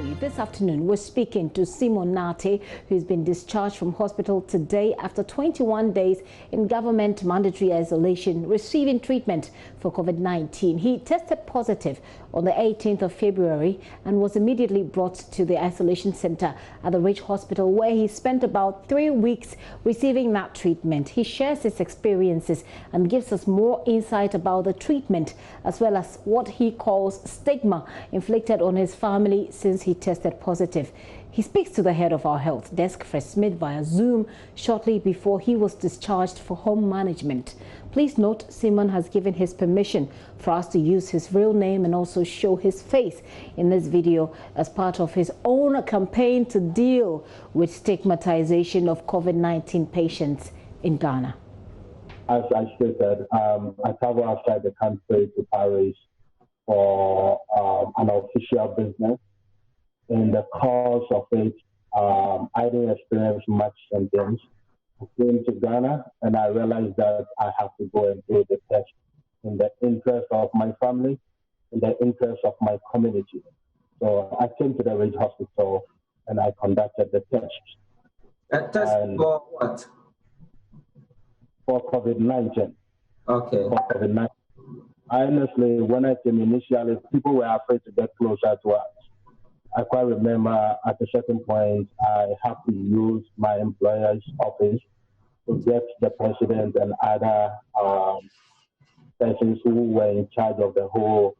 This afternoon, we're speaking to Simon Nate, who's been discharged from hospital today after 21 days in government mandatory isolation, receiving treatment for COVID-19. He tested positive on the 18th of February and was immediately brought to the isolation center at the Ridge Hospital, where he spent about 3 weeks receiving that treatment. He shares his experiences and gives us more insight about the treatment, as well as what he calls stigma inflicted on his family since he tested positive. He speaks to the head of our health desk, Fred Smith, via Zoom shortly before he was discharged for home management. Please note, Simon has given his permission for us to use his real name and also show his face in this video as part of his own campaign to deal with stigmatization of COVID-19 patients in Ghana. As I stated, I travel outside the country to Paris for an official business. In the course of it, I didn't experience much symptoms. I came to Ghana and I realized that I have to go and do the test in the interest of my family, in the interest of my community. So I came to the Ridge Hospital and I conducted the test. A test for what? For COVID-19. Okay. For COVID-19. Honestly, when I came initially, people were afraid to get closer to us. I quite remember at a certain point, I had to use my employer's office to get the president and other persons who were in charge of the whole,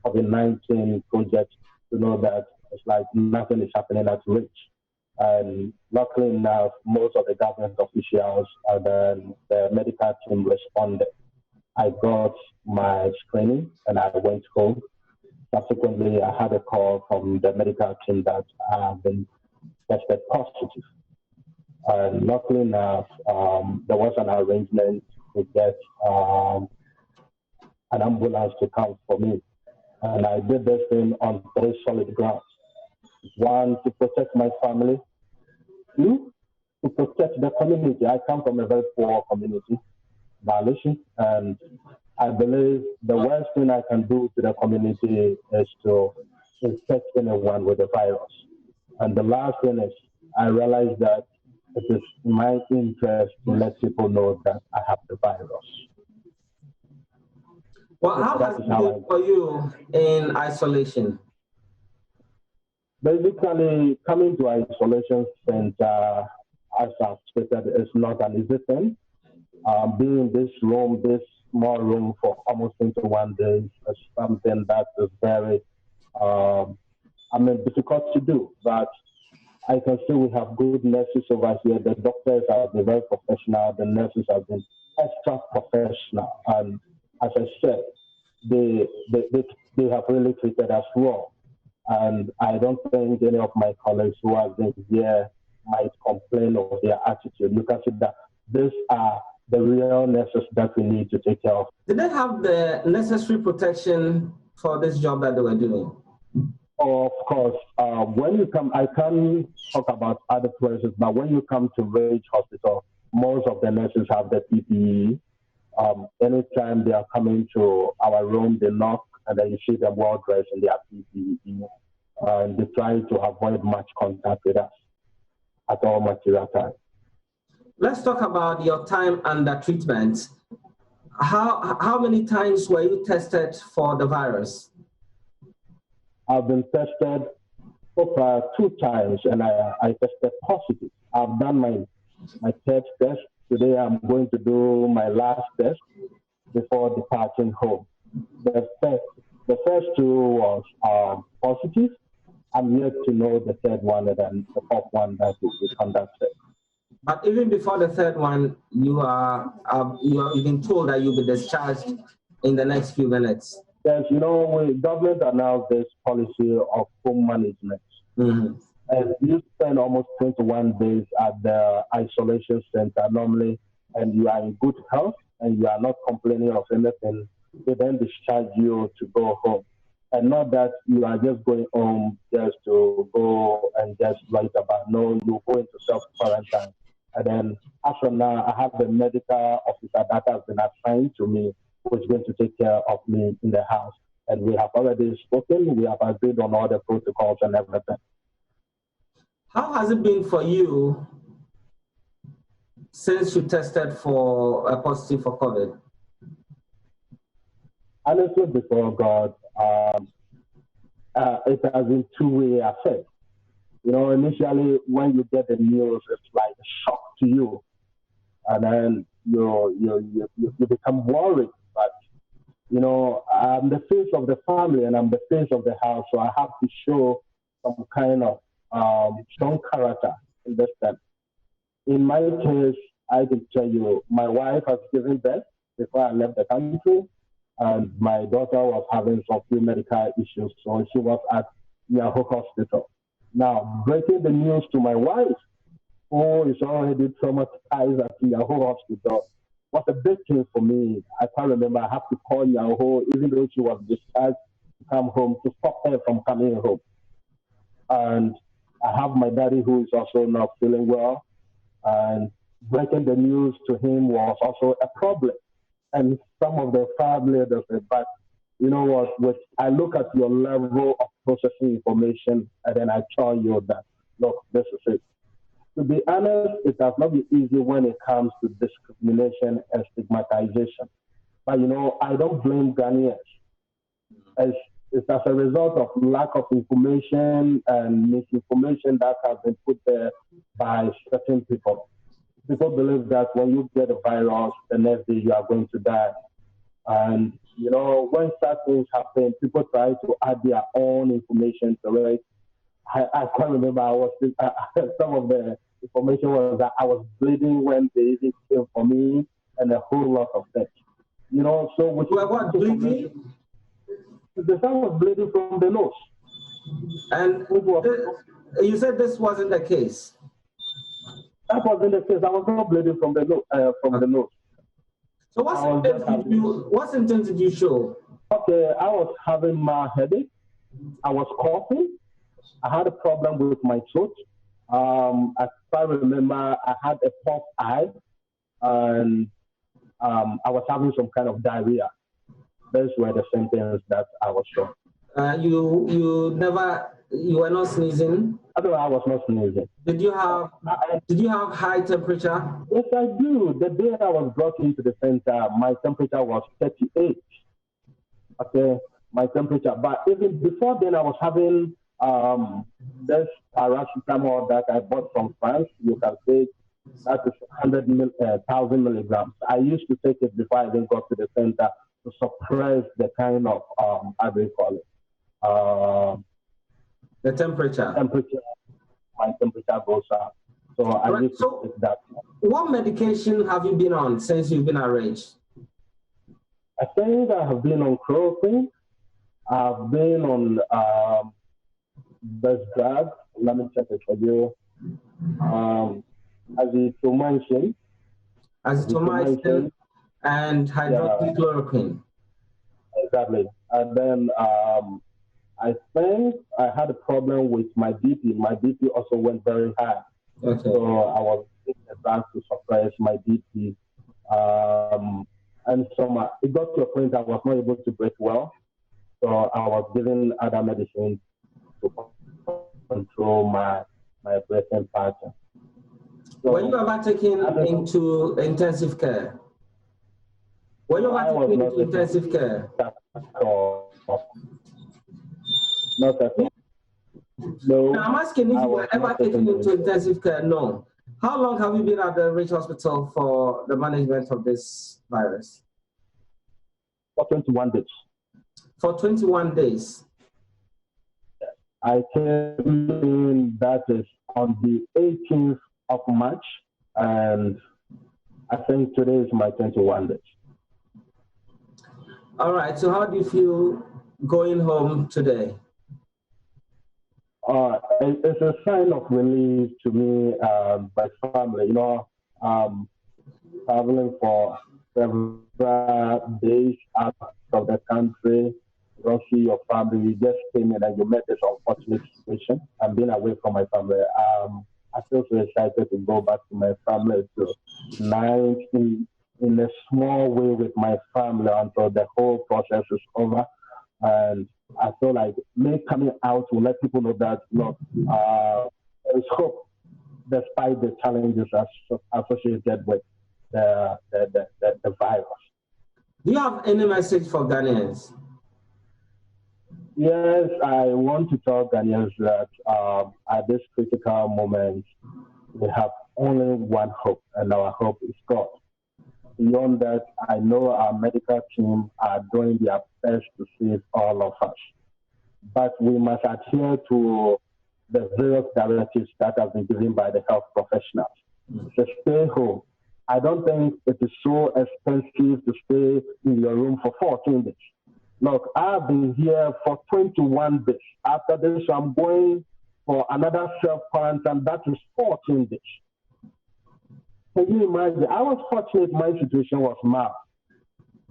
COVID-19 project to know that it's like nothing is happening at Ridge. And luckily enough, most of the government officials and then the medical team responded. I got my screening and I went home. Subsequently, I had a call from the medical team that I have been tested positive. And luckily enough, there was an arrangement to get an ambulance to come for me. And I did this thing on 3 solid grounds. 1, to protect my family. 2, to protect the community. I come from a very poor community, violation, and I believe the worst thing I can do to the community is to infect anyone with the virus. And the last thing is, I realized that it is my interest to let people know that I have the virus. Well, how has it been for you in isolation? Basically, coming to isolation center, as I've stated, is not an easy thing. Being in this room, this small room for almost 21 days is something that is very, difficult to do. But I can say we have good nurses over here. The doctors have been very professional. The nurses have been extra professional. And as I said, they have really treated us well. And I don't think any of my colleagues who have been here might complain of their attitude. You can see that these are the real nurses that we need to take care of. Did they have the necessary protection for this job that they were doing? Of course. When you come, I can't talk about other places, but when you come to Ridge Hospital, most of the nurses have the PPE. Anytime they are coming to our room, they knock, and then you see them well dressed in their PPE. And they try to avoid much contact with us at all material time. Let's talk about your time under treatment. How many times were you tested for the virus? I've been tested so far 2 times, and I tested positive. I've done my third test. Today I'm going to do my last test before departing home. The first 2 was positive. I'm yet to know the third one and then the 4th one that will be conducted. But even before the 3rd one, you are been told that you'll be discharged in the next few minutes. Yes, government announced this policy of home management. Mm-hmm. And you spend almost 21 days at the isolation center normally, and you are in good health and you are not complaining of anything, they then discharge you to go home. And not that you are just going home just to go and just write about. No, you go into self-quarantine. And then after now, I have the medical officer that has been assigned to me, who is going to take care of me in the house. And we have already spoken. We have agreed on all the protocols and everything. How has it been for you since you tested for positive for COVID? Honestly, before God, it has been two-way effect. You know, initially when you get the news, it's like a shock to you, and then you become worried. But you know, I'm the face of the family and I'm the face of the house, so I have to show some kind of strong character in this time. In my case, I can tell you, my wife has given birth before I left the country, and my daughter was having some few medical issues, so she was at Yahoo Hospital. Now, breaking the news to my wife, who is already traumatized at Yahoo Hospital, was a big thing for me. I can't remember, I have to call Yahoo, even though she was discharged to come home, to stop her from coming home. And I have my daddy who is also not feeling well, and breaking the news to him was also a problem. And some of the family they said, but you know what, I look at your level of processing information and then I tell you that, look, this is it. To be honest, it has not been easy when it comes to discrimination and stigmatization. But you know, I don't blame Ghanaians. It's as a result of lack of information and misinformation that has been put there by certain people. People believe that when you get a virus, the next day you are going to die. And, you know, when such things happen, people try to add their own information to it. I can't remember, some of the information was that I was bleeding when they even came for me and a whole lot of things. You know, so which you were what, bleeding? The son was bleeding from the nose. And you said this wasn't the case. That wasn't the case. I was not bleeding from the nose. So what symptoms did you show? Okay, I was having my headache. I was coughing. I had a problem with my throat. As I remember, I had a puffed eye, and I was having some kind of diarrhea. Those were the symptoms that I was showing. You were not sneezing? I was not sneezing. Did you have high temperature? Yes, I do. The day I was brought into the center, my temperature was 38. Okay, my temperature. But even before then, I was having this paracetamol that I bought from France. You can say that is 1,000 milligrams. I used to take it before I even got to the center to suppress the kind of, how do you call it? The temperature. My temperature goes up. So I used to take that. What medication have you been on since you've been arranged? I think I have been on chloroquine. I've been on this drug. Let me check it for you. Azithromycin. Azithromycin and hydroxychloroquine. Exactly. And then I think I had a problem with my BP. My BP also went very high. Okay. So I was taking a drug to suppress my BP. And so it got to a point I was not able to breathe well. So I was given other medicines to control my breathing pattern. So were you ever taken into intensive care? Were you ever taken into intensive care? Not at all. No. Now, I'm asking if you were ever taken into intensive care. No. How long have you been at the Rich Hospital for the management of this virus? For 21 days. For 21 days. I came in, that is on the 18th of March, and I think today is my 21 days. All right, so how do you feel going home today? It's a sign of relief to me, my family, you know, traveling for several days out of the country. You don't see your family. You just came in and you met this unfortunate situation and being away from my family. I feel so excited to go back to my family to unite in a small way with my family until the whole process is over. And I feel like me coming out will let people know that, there is hope despite the challenges associated with the virus. Do you have any message for Ghanaians? Yes, I want to tell Ghanaians that at this critical moment, we have only one hope, and our hope is God. Beyond that, I know our medical team are doing their best to save all of us. But we must adhere to the various directives that have been given by the health professionals. So stay home. I don't think it is so expensive to stay in your room for 14 days. Look, I've been here for 21 days. After this, I'm going for another self-quarantine. That is 14 days. Can you imagine? I was fortunate my situation was mild.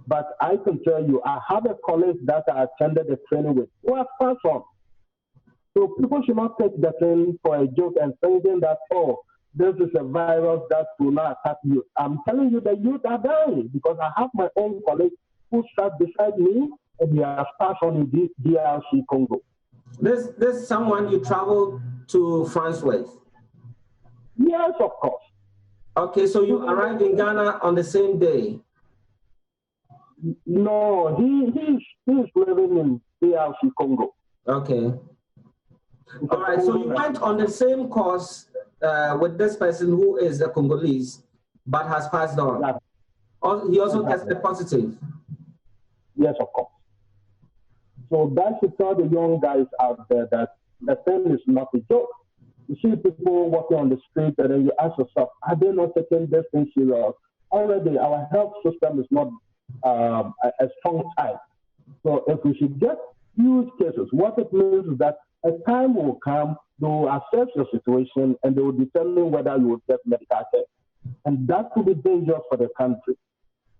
But I can tell you, I have a colleague that I attended the training with who has passed on. So people should not take the thing for a joke and thinking that, oh, this is a virus that will not attack you. I'm telling you, the youth are dying because I have my own colleague who sat beside me and he has passed on in the DRC Congo. This someone you traveled to France with? Yes, of course. Okay, so you arrived in Ghana on the same day? No, he's living in DRC Congo. Okay. All right, so you went on the same course with this person who is a Congolese but has passed on. Exactly. He also tested positive. Yes, of course. So that should tell the young guys out there that the thing is not a joke. You see people walking on the street and then you ask yourself, are they not taking this thing serious? Already our health system is not a strong type. So if we should get huge cases, what it means is that a time will come, they will assess your situation and they will determine whether you will get medical care. And that could be dangerous for the country.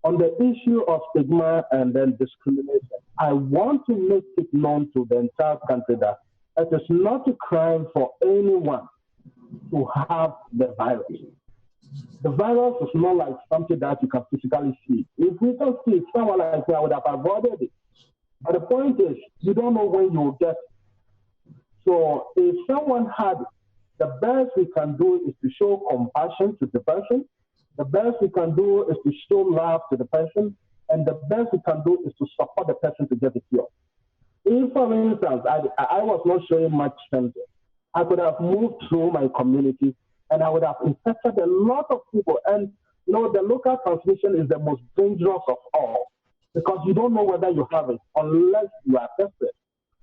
On the issue of stigma and then discrimination, I want to make it known to the entire country that it is not a crime for anyone to have the virus. The virus is not like something that you can physically see. If we can see it, someone like me, I would have avoided it. But the point is, you don't know when you will get it. So if someone had it, the best we can do is to show compassion to the person. The best we can do is to show love to the person. And the best we can do is to support the person to get the cure. If, for instance, I was not showing much symptoms, I could have moved through my community and I would have infected a lot of people. And the local transmission is the most dangerous of all because you don't know whether you have it unless you are tested.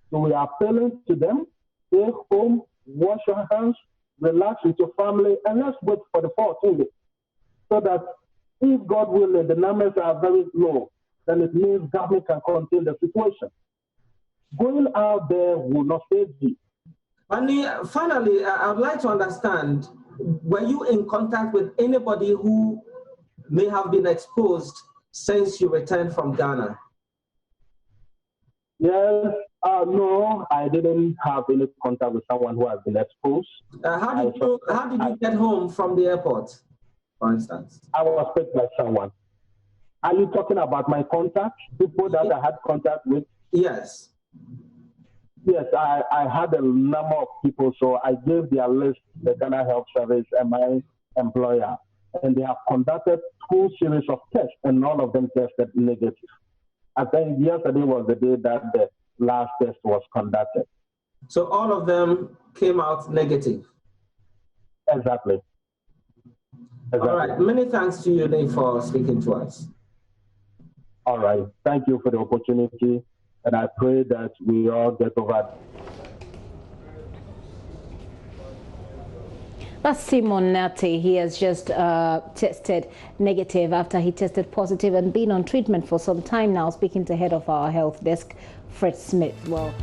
So we are appealing to them, stay home, wash your hands, relax with your family, and let's wait for the 14 days. So that if God willing, the numbers are very low, then it means government can contain the situation. Going out there will not save you. And finally, I'd like to understand, were you in contact with anybody who may have been exposed since you returned from Ghana? Yes, no, I didn't have any contact with someone who has been exposed. How did you get home from the airport, for instance? I was picked by someone. Are you talking about my contacts, people that I had contact with? Yes. Yes, I had a number of people, so I gave their list, the Ghana Health Service and my employer, and they have conducted 2 series of tests, and none of them tested negative. I think yesterday was the day that the last test was conducted. So all of them came out negative? Exactly. All right. Many thanks to you, Nate, for speaking to us. All right. Thank you for the opportunity. And I pray that we all get over it. That's Simon Nate. He has just tested negative after he tested positive and been on treatment for some time now, speaking to head of our health desk, Fred Smith. Well.